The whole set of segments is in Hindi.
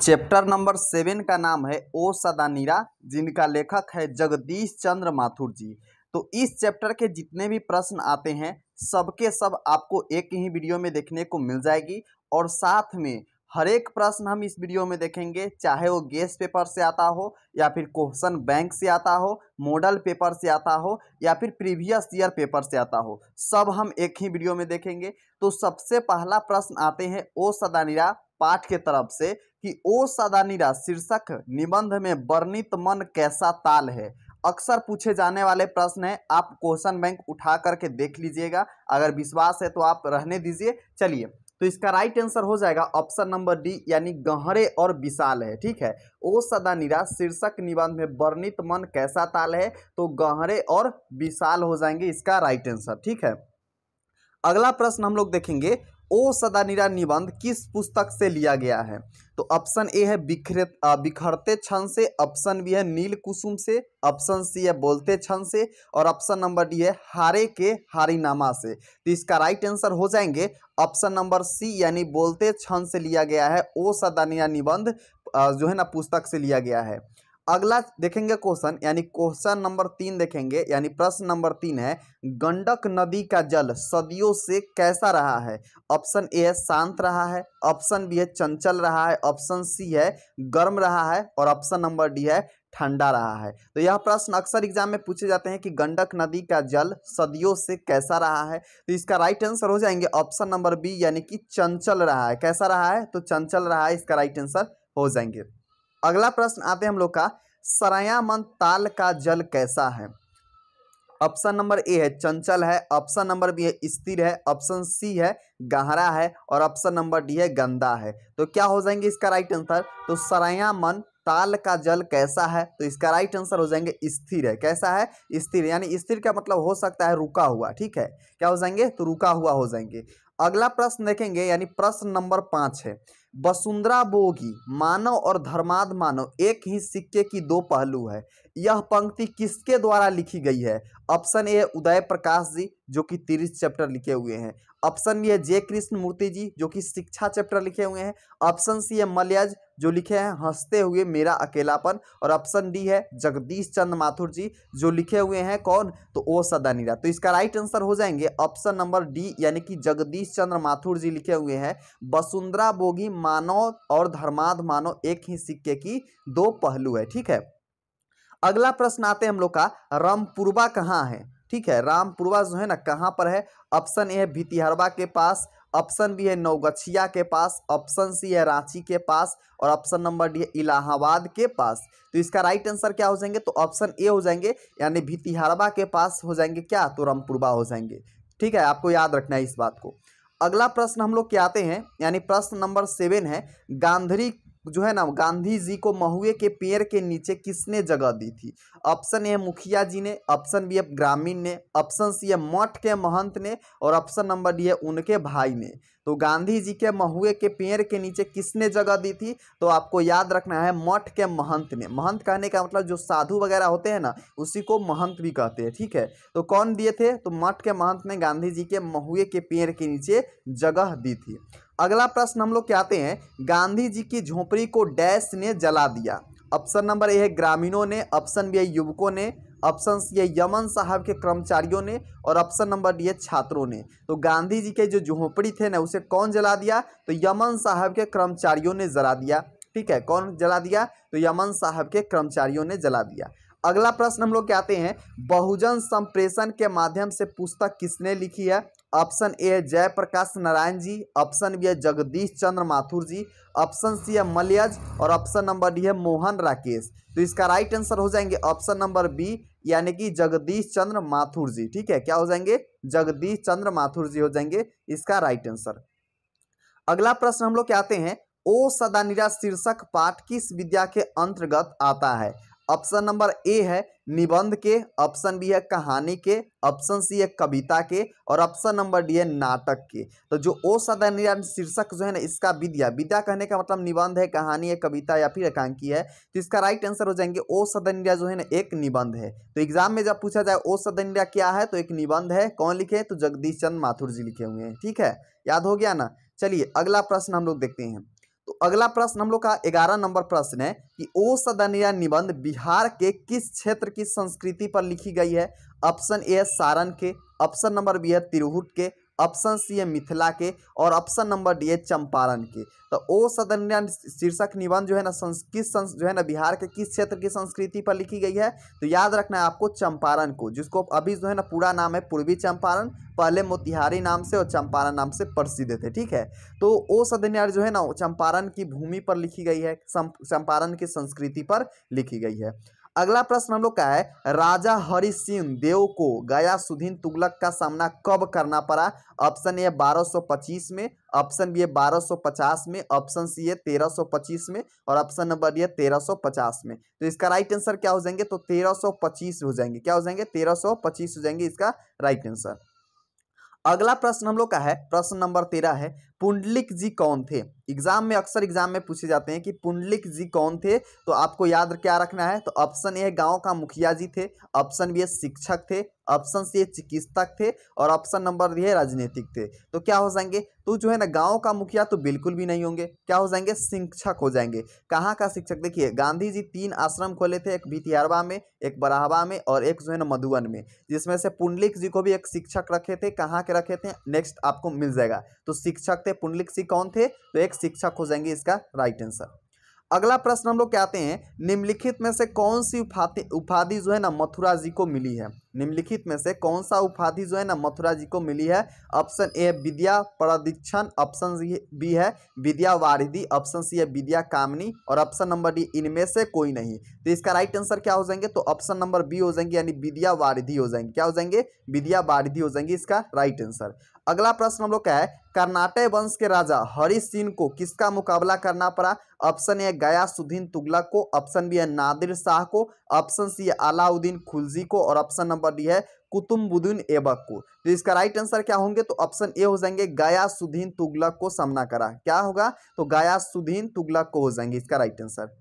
चैप्टर नंबर 7 का नाम है ओ सदानीरा, जिनका लेखक है जगदीश चंद्र माथुर जी। तो इस चैप्टर के जितने भी प्रश्न आते हैं सबके सब आपको एक ही वीडियो में देखने को मिल जाएगी और साथ में हर एक प्रश्न हम इस वीडियो में देखेंगे, चाहे वो गेस पेपर से आता हो या फिर क्वेश्चन बैंक से आता हो, मॉडल पेपर से आता हो या फिर प्रीवियस ईयर पेपर से आता हो, सब हम एक ही वीडियो में देखेंगे। तो सबसे पहला प्रश्न आते हैं ओ सदानीरा पाठ के तरफ से कि ओ सदानीरा शीर्षक निबंध में वर्णित मन कैसा ताल है। अक्सर पूछे जाने वाले प्रश्न है, आप क्वेश्चन बैंक उठा करके देख लीजिएगा, अगर विश्वास है तो आप रहने दीजिए। चलिए, तो इसका राइट आंसर हो जाएगा ऑप्शन नंबर डी, यानी गहरे और विशाल है। ठीक है, ओ सदानीरा शीर्षक निबंध में वर्णित मन कैसा ताल है, तो गहरे और विशाल हो जाएंगे इसका राइट आंसर। ठीक है, अगला प्रश्न हम लोग देखेंगे, ओ सदानीरा निबंध किस पुस्तक से लिया गया है। तो ऑप्शन ए है बिखरते क्षण से, ऑप्शन बी है नील कुसुम से, ऑप्शन सी है बोलते क्षण से और ऑप्शन नंबर डी है हारे के हारीनामा से। तो इसका राइट आंसर हो जाएंगे ऑप्शन नंबर सी, यानी बोलते क्षण से लिया गया है। ओ सदानीरा निबंध जो है ना पुस्तक से लिया गया है। अगला देखेंगे क्वेश्चन, यानी क्वेश्चन नंबर 3 देखेंगे, यानी प्रश्न नंबर 3 है, गंडक नदी का जल सदियों से कैसा रहा है। ऑप्शन ए है शांत रहा है, ऑप्शन बी है चंचल रहा है, ऑप्शन सी है गर्म रहा है और ऑप्शन नंबर डी है ठंडा रहा है। तो यह प्रश्न अक्सर एग्जाम में पूछे जाते हैं कि गंडक नदी का जल सदियों से कैसा रहा है। तो इसका राइट आंसर हो जाएंगे ऑप्शन नंबर बी, यानी कि चंचल रहा है। कैसा रहा है, तो चंचल रहा है, इसका राइट आंसर हो जाएंगे। अगला प्रश्न आते हैं हम लोग का, सरायामन ताल का जल कैसा है। ऑप्शन नंबर ए है चंचल है, ऑप्शन नंबर बी है स्थिर है, ऑप्शन सी है गहरा है और ऑप्शन नंबर डी है गंदा है। तो क्या हो जाएंगे इसका राइट आंसर, तो सरायामन ताल का जल कैसा है, तो इसका राइट आंसर हो जाएंगे स्थिर है। कैसा है, स्थिर, यानी स्थिर का मतलब हो सकता है रुका हुआ। ठीक है, क्या हो जाएंगे, तो रुका हुआ हो जाएंगे। अगला प्रश्न देखेंगे, यानी प्रश्न नंबर 5 है, वसुंधरा बोगी मानव और धर्माध मानव एक ही सिक्के की दो पहलू है, यह पंक्ति किसके द्वारा लिखी गई है। ऑप्शन ए है उदय प्रकाश जी, जो कि 30 चैप्टर लिखे हुए हैं, ऑप्शन बी है जे कृष्ण मूर्ति जी, जो कि शिक्षा चैप्टर लिखे हुए हैं, ऑप्शन सी है मलयज, जो लिखे हैं हंसते हुए मेरा अकेलापन और ऑप्शन डी है जगदीश चंद्र माथुर जी, जो लिखे हुए हैं कौन, तो ओ सदानीरा। तो इसका राइट आंसर हो जाएंगे ऑप्शन नंबर डी, यानी कि जगदीश चंद्र माथुर जी लिखे हुए हैं वसुंधरा बोगी मानव और धर्माध मानव एक ही सिक्के की दो पहलू है। ठीक है, अगला प्रश्न आते हैं हम लोग का, रामपुरवा कहाँ है। ठीक है, रामपुरवा जो है ना कहाँ पर है। ऑप्शन ए है भितिहरवा के पास, ऑप्शन बी है नवगछिया के पास, ऑप्शन सी है रांची के पास और ऑप्शन नंबर डी है इलाहाबाद के पास। तो इसका राइट आंसर क्या हो जाएंगे, तो ऑप्शन ए हो जाएंगे, यानी भितिहरवा के पास हो जाएंगे क्या, तो रामपुरवा हो जाएंगे। ठीक है, आपको याद रखना है इस बात को। अगला प्रश्न हम लोग क्या आते हैं, यानी प्रश्न नंबर 7 है, गांधी जो है ना गांधी जी को महुए के पेड़ के नीचे किसने जगह दी थी। ऑप्शन ए है मुखिया जी ने, ऑप्शन बी है ग्रामीण ने, ऑप्शन सी है मठ के महंत ने और ऑप्शन नंबर डी है उनके भाई ने। तो गांधी जी के महुए के पेड़ के नीचे किसने जगह दी थी, तो आपको याद रखना है मठ के महंत ने। महंत कहने का मतलब जो साधु वगैरह होते हैं ना, उसी को महंत भी कहते हैं। ठीक है, तो कौन दिए थे, तो मठ के महंत ने गांधी जी के महुए के पेड़ के नीचे जगह दी थी। अगला प्रश्न हम लोग क्या आते हैं, गांधी जी की झोपड़ी को डैश ने जला दिया। ऑप्शन नंबर ए है ग्रामीणों ने, ऑप्शन बी है युवकों ने, ऑप्शन सी है यमन साहब के कर्मचारियों ने और ऑप्शन नंबर डी है छात्रों ने। तो गांधी जी के जो झोपड़ी थे ना, उसे कौन जला दिया, तो यमन साहब के कर्मचारियों ने जला दिया। ठीक है, कौन जला दिया, तो यमन साहब के कर्मचारियों ने जला दिया। अगला प्रश्न हम लोग क्या आते हैं, बहुजन संप्रेषण के माध्यम से पुस्तक किसने लिखी है। ऑप्शन ए है जयप्रकाश नारायण जी, ऑप्शन बी है जगदीश चंद्र माथुर जी, ऑप्शन सी है मलयज और ऑप्शन नंबर डी है मोहन राकेश। तो इसका राइट आंसर हो जाएंगे ऑप्शन नंबर बी, यानी कि जगदीश चंद्र माथुर जी। ठीक है, क्या हो जाएंगे, जगदीश चंद्र माथुर जी हो जाएंगे इसका राइट आंसर। अगला प्रश्न हम लोग क्या आते हैं, ओ सदानीरा शीर्षक पाठ किस विद्या के अंतर्गत आता है। ऑप्शन नंबर ए है निबंध के, ऑप्शन बी है कहानी के, ऑप्शन सी है कविता के और ऑप्शन नंबर डी है नाटक के। तो जो ओ सदानीरा शीर्षक जो है ना, इसका विद्या, विद्या कहने का मतलब निबंध है, कहानी है, कविता या फिर एकांकी है। तो इसका राइट आंसर हो जाएंगे ओ सदानीरा जो है ना एक निबंध है। तो एग्जाम में जब पूछा जाए ओ सदानीरा क्या है, तो एक निबंध है। कौन लिखे, तो जगदीश चंद्र माथुर जी लिखे हुए हैं। ठीक है, याद हो गया ना। चलिए अगला प्रश्न हम लोग देखते हैं, तो अगला प्रश्न हम लोग का 11 नंबर प्रश्न है कि ओ सदनिया निबंध बिहार के किस क्षेत्र की संस्कृति पर लिखी गई है। ऑप्शन ए है सारण के, ऑप्शन नंबर बी है तिरहुत के, ऑप्शन सी है मिथिला के और ऑप्शन नंबर डी है चंपारण के। तो ओ सदनिया शीर्षक निबंध जो है ना जो है ना बिहार के किस क्षेत्र की संस्कृति पर लिखी गई है। तो याद रखना है आपको चंपारण को, जिसको अभी जो है ना पूरा नाम है पूर्वी चंपारण, पहले मोतिहारी नाम से और चंपारण नाम से प्रसिद्ध थे। ठीक है, तो ओ सदनिया जो है ना चंपारण की भूमि पर लिखी गई है, चंपारण की संस्कृति पर लिखी गई है। अगला प्रश्न हम लोग का है राजा हरि सिंह देव को गयासुद्दीन तुगलक का सामना कब करना पड़ा। ऑप्शन ए 1225 में, ऑप्शन बी है 1250 में, ऑप्शन सी है 1325 में और ऑप्शन नंबर डी है 1350 में। तो इसका राइट आंसर क्या हो जाएंगे, तो 1325 हो जाएंगे। क्या हो जाएंगे, 1325 हो जाएंगे इसका राइट आंसर। अगला प्रश्न हम लोग का है प्रश्न नंबर 13 है पुंडलिक जी कौन थे। अक्सर एग्जाम में पूछे जाते हैं कि पुंडलिक जी कौन थे। तो आपको याद क्या रखना है, तो ऑप्शन ए गांव का मुखिया जी थे, ऑप्शन बी शिक्षक थे, ऑप्शन सी चिकित्सक थे और ऑप्शन नंबर डी है राजनीतिक थे। तो क्या हो जाएंगे, तो जो है ना गांव का मुखिया तो बिल्कुल भी नहीं होंगे, क्या हो जाएंगे, शिक्षक हो जाएंगे। कहाँ का शिक्षक, देखिए गांधी जी 3 आश्रम खोले थे, एक भितियारवा में, एक बराहवा में और एक जो है ना मधुबन में, जिसमें से पुंडलिक जी को भी एक शिक्षक रखे थे। कहाँ के रखे थे, नेक्स्ट आपको मिल जाएगा। तो शिक्षक थे, पुंडलिक जी कौन थे, तो एक शिक्षक हो जाएंगे इसका राइट आंसर। अगला प्रश्न हम लोग क्या आते हैं, निम्नलिखित में से कौन सी उपाधि जो है ना मथुरा जी को मिली है। निम्नलिखित में से कौन सा उपाधि जो है ना मथुरा जी को मिली है। ऑप्शन ए विद्या प्रदीक्षण, ऑप्शन बी है विद्या वारिधि, ऑप्शन सी है विद्या कामनी और ऑप्शन नंबर डी इनमें से कोई नहीं। तो इसका राइट आंसर क्या हो जाएंगे, तो ऑप्शन नंबर बी हो जाएंगे, यानी विद्या वारिधि हो जाएंगे। क्या हो जाएंगे, विद्या वारिधि हो जाएंगे इसका राइट आंसर। अगला प्रश्न हम लोग क्या है, कर्नाटक वंश के राजा हरि सिंह को किसका मुकाबला करना पड़ा। ऑप्शन ए गयासुद्दीन तुगलक को, ऑप्शन बी है नादिर शाह को, ऑप्शन सी है अलाउद्दीन खिलजी को और ऑप्शन नंबर डी है कुतुबुद्दीन ऐबक को। तो इसका राइट आंसर क्या होंगे, तो ऑप्शन ए हो जाएंगे गयासुद्दीन तुगलक को सामना करा। क्या होगा, तो गयासुद्दीन तुगलक को हो जाएंगे इसका राइट आंसर।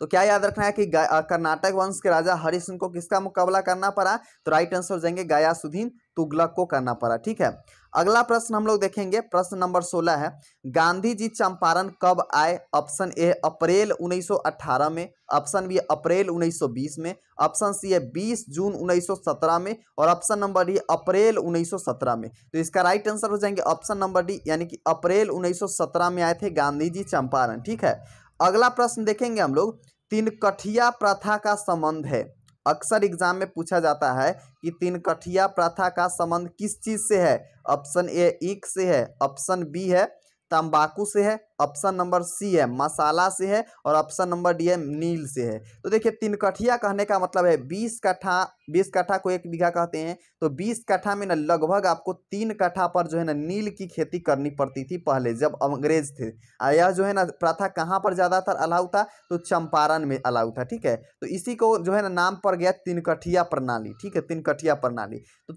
तो क्या याद रखना है कि कर्नाटक वंश के राजा हरि सिंह को किसका मुकाबला करना पड़ा, तो राइट आंसर हो जाएंगे गयासुद्दीन तुगलक को करना पड़ा। ठीक है, अगला प्रश्न हम लोग देखेंगे प्रश्न नंबर 16 है गांधी जी चंपारण कब आए। ऑप्शन ए अप्रैल 1918 में, ऑप्शन बी अप्रैल 1920 में, ऑप्शन सी है 20 जून 1917 में और ऑप्शन नंबर डी अप्रैल 1917 में। तो इसका राइट आंसर हो जाएंगे ऑप्शन नंबर डी, यानी कि अप्रैल 1917 में आए थे गांधी जी चंपारण। ठीक है, अगला प्रश्न देखेंगे हम लोग, तिनकठिया प्रथा का संबंध है। अक्सर एग्जाम में पूछा जाता है कि तिनकठिया प्रथा का संबंध किस चीज से है। ऑप्शन ए ईख से है, ऑप्शन बी है तंबाकू से है, ऑप्शन नंबर सी है मसाला से है और ऑप्शन नंबर डी है नील से है। तो देखिए तिनकठिया कहने का मतलब है 20 कट्ठा को 1 बीघा कहते हैं। तो 20 कट्ठा में ना लगभग आपको 3 कट्ठा पर जो है ना नील की खेती करनी पड़ती थी पहले जब अंग्रेज थे। यह जो है ना प्रथा कहाँ पर ज़्यादातर अलाउ था, तो चंपारण में अलाउ था। ठीक है, तो इसी को जो है ना नाम पड़ गया तिनकठिया प्रणाली। ठीक है, तिनकठिया प्रणाली। तो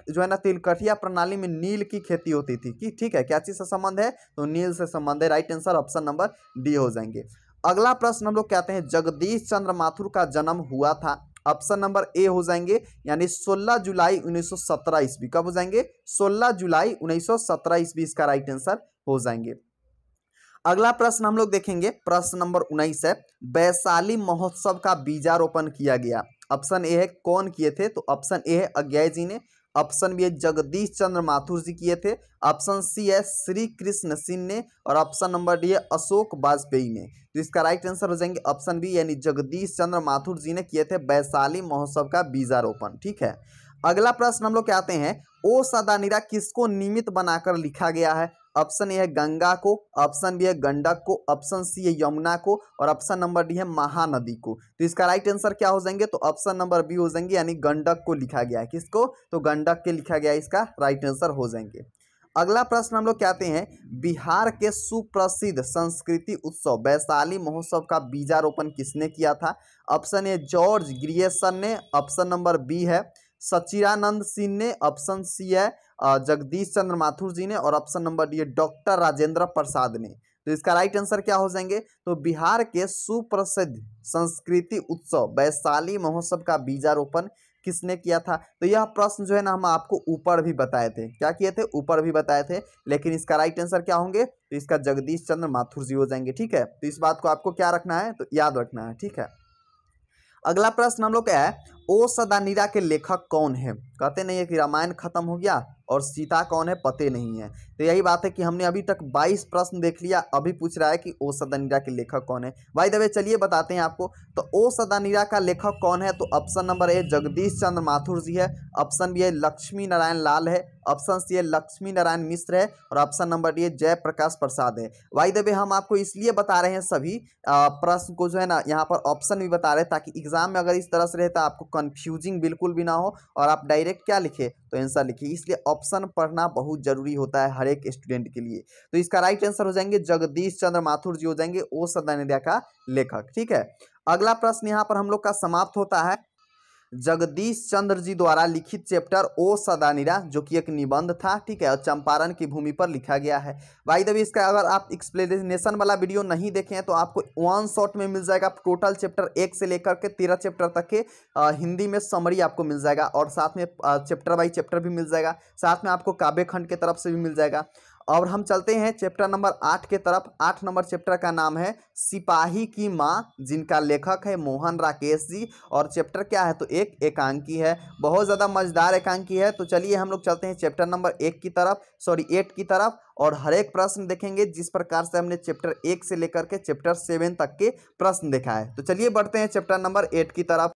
जो है ना तिनकठिया प्रणाली में नील की खेती होती थी कि ठीक है, क्या चीज़ से संबंध है, तो नील से संबंध है। Right answer option number D हो जाएंगे। अगला प्रश्न हम लोग कहते हैं जगदीश चंद्र माथुर का जन्म हुआ था। ऑप्शन नंबर ए हो जाएंगे, यानी 16 जुलाई 1917 ईस्वी। कब हो जाएंगे, 16 जुलाई 1917 ईस्वी इसका राइट आंसर हो जाएंगे। अगला प्रश्न हम लोग देखेंगे प्रश्न नंबर 19 है वैशाली महोत्सव का बीजारोपण किया गया। ऑप्शन ए है कौन किए थे, तो ऑप्शन ए है अज्ञय जी ने, ऑप्शन बी है जगदीश चंद्र माथुर जी किए थे, ऑप्शन सी है श्री कृष्ण सिंह ने और ऑप्शन नंबर डी है अशोक वाजपेयी ने। तो इसका राइट आंसर हो जाएंगे ऑप्शन बी, यानी जगदीश चंद्र माथुर जी ने किए थे वैशाली महोत्सव का बीजारोपण। ठीक है, अगला प्रश्न हम लोग क्या आते हैं, ओ सदानीरा किसको निमित्त बनाकर लिखा गया है। ऑप्शन ए है गंगा को, ऑप्शन बी है गंडक को, ऑप्शन सी है यमुना को और ऑप्शन नंबर डी है महानदी को। तो इसका राइट आंसर क्या हो जाएंगे, तो ऑप्शन नंबर बी हो जाएंगे, यानी गंडक को लिखा गया है। किसको, तो गंडक के लिखा गया, इसका राइट आंसर हो जाएंगे। अगला प्रश्न हम लोग कहते हैं बिहार के सुप्रसिद्ध संस्कृति उत्सव वैशाली महोत्सव का बीजारोपण किसने किया था। ऑप्शन ए जॉर्ज ग्रियर्सन ने, ऑप्शन नंबर बी है सचिदानंद सिंह ने, ऑप्शन सी है जगदीश चंद्र माथुर जी ने और ऑप्शन नंबर डी है डॉक्टर राजेंद्र प्रसाद ने। तो इसका राइट आंसर क्या हो जाएंगे, तो बिहार के सुप्रसिद्ध संस्कृति उत्सव वैशाली महोत्सव का बीजारोपण किसने किया था। तो यह प्रश्न जो है ना हम आपको ऊपर भी बताए थे, क्या किए थे, ऊपर भी बताए थे। लेकिन इसका राइट आंसर क्या होंगे, तो इसका जगदीश चंद्र माथुर जी हो जाएंगे। ठीक है, तो इस बात को आपको क्या रखना है, तो याद रखना है। ठीक है, अगला प्रश्न हम लोग क्या है, ओ सदानीरा के लेखक कौन है। कहते नहीं है कि रामायण खत्म हो गया और सीता कौन है पते नहीं है। तो यही बात है कि हमने अभी तक 22 प्रश्न देख लिया, अभी पूछ रहा है कि ओ सदानीरा के लेखक कौन है। भाई दबे चलिए बताते हैं आपको। तो ओ सदानीरा का लेखक कौन है, तो ऑप्शन नंबर ए जगदीश चंद्र माथुर जी है, ऑप्शन बी है लक्ष्मी नारायण लाल है, ऑप्शन सी है लक्ष्मी नारायण मिश्र है, और ऑप्शन नंबर डी है जयप्रकाश प्रसाद है। भाई दबे हम आपको इसलिए बता रहे हैं सभी प्रश्न को जो है ना यहाँ पर ऑप्शन भी बता रहे हैं, ताकि एग्जाम में अगर इस तरह से रहता आपको कंफ्यूजिंग बिल्कुल भी ना हो और आप डायरेक्ट क्या लिखे, तो आंसर लिखिए। इसलिए ऑप्शन पढ़ना बहुत जरूरी होता है हर एक स्टूडेंट के लिए। तो इसका राइट आंसर हो जाएंगे जगदीश चंद्र माथुर जी हो जाएंगे ओ सदानिरा का लेखक। ठीक है, अगला प्रश्न यहाँ पर हम लोग का समाप्त होता है। जगदीश चंद्र जी द्वारा लिखित चैप्टर ओ सदानीरा, जो कि एक निबंध था, ठीक है, और चंपारण की भूमि पर लिखा गया है। भाई देवी इसका अगर आप एक्सप्लेनेशन वाला वीडियो नहीं देखे हैं तो आपको वन शॉट में मिल जाएगा। टोटल चैप्टर 1 से लेकर के 13 चैप्टर तक के हिंदी में समरी आपको मिल जाएगा, और साथ में चैप्टर बाई चैप्टर भी मिल जाएगा, साथ में आपको काव्य खंड के तरफ से भी मिल जाएगा। और हम चलते हैं चैप्टर नंबर 8 के तरफ। 8 नंबर चैप्टर का नाम है सिपाही की माँ, जिनका लेखक है मोहन राकेश जी, और चैप्टर क्या है, तो एक एकांकी है, बहुत ज़्यादा मजेदार एकांकी है। तो चलिए हम लोग चलते हैं चैप्टर नंबर 1 की तरफ, सॉरी 8 की तरफ, और हर एक प्रश्न देखेंगे जिस प्रकार से हमने चैप्टर 1 से लेकर के चैप्टर 7 तक के प्रश्न देखा है। तो चलिए बढ़ते हैं चैप्टर नंबर 8 की तरफ।